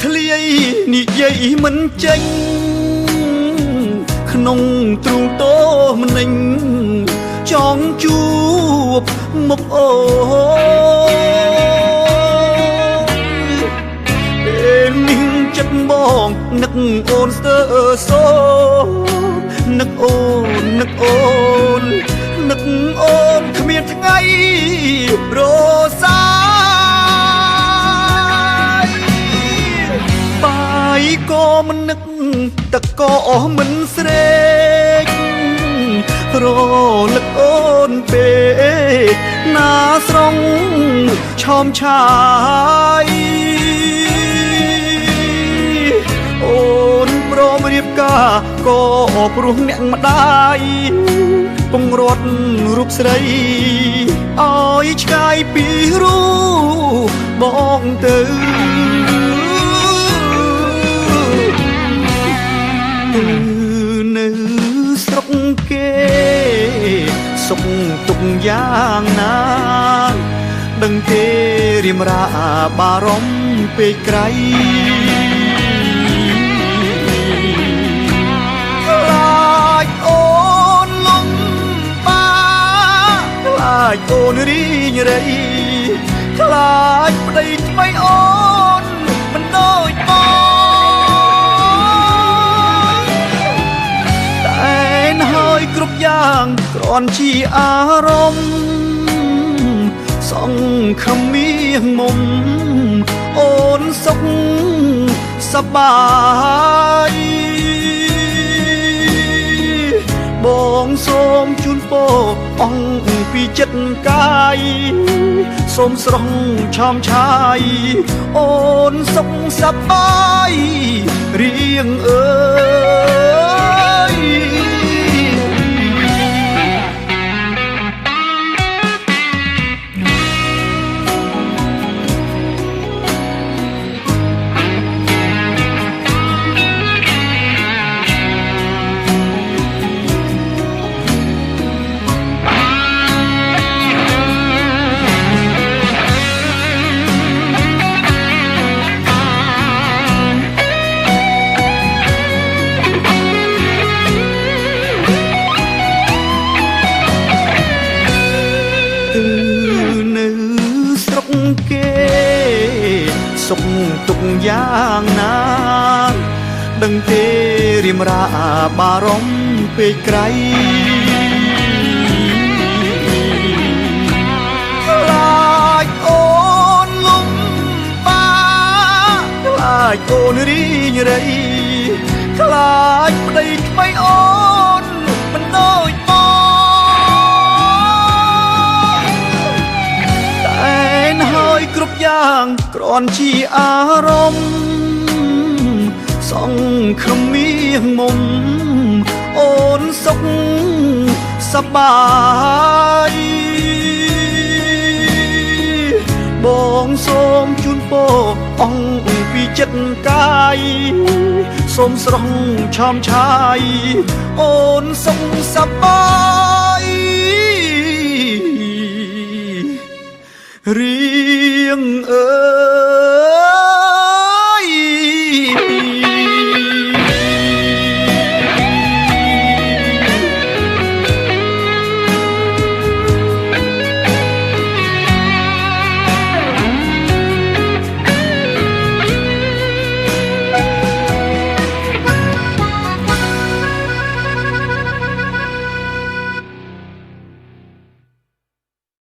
ធ្លាយនិយាយមិនចេញក្នុងទ្រូងតោម្នេញចង់ជួបមុខអូពេលនេះចិត្តបងនឹកអូនស្ទើសោនឹកអូននឹកអូននឹកអូនគ្មានថ្ងៃរសាយបាយក៏មិននឹកទឹកក៏អស់មិនស្រេករលឹកអូនពេកណាស្រងឆោមឆាយអូនព្រមរៀបការក៏ព្រោះអ្នកម្ដាយពងរត់រូបស្រីឲ្យឆ្ងាយពីរូបបងទៅនៅស្រុកគេសុខទុកយ៉ាងណាដឹងទេរៀមរាបារម្ភពេកក្រៃខ្លាចអូនលំបាខ្លាចអូនរីងរៃខ្លាចប្តីថ្មីអូនមិនដូចបងតែនហើយគ្រប់យ៉ាងគ្រាន់ជាអារម្មណ៍សង្ឃឹមមាសមុំអូនសុខសប្បាយបងសូមជូនពរអង្គពីចិត្តកាយសូមស្រស់ឆោមឆាយអូនសុខសប្បាយរៀងអើយគេសុខទុកយ៉ាងណាដឹងទេរៀមរាបារម្ភពេកក្រៃខ្លាចអូនលំបាខ្លាចអូនរីងរៃខ្លាចប្តីថ្មីអូនមិនដូចគ្រប់យ៉ាងគ្រាន់ជាអារម្មណ៍សង្ឃឹមមាសមុំអូនសុខសប្បាយបងសូមជូនពរអង្គពីចិត្តកាយសូមស្រស់ឆោមឆាយអូនសុខសប្បាយរៀងអើ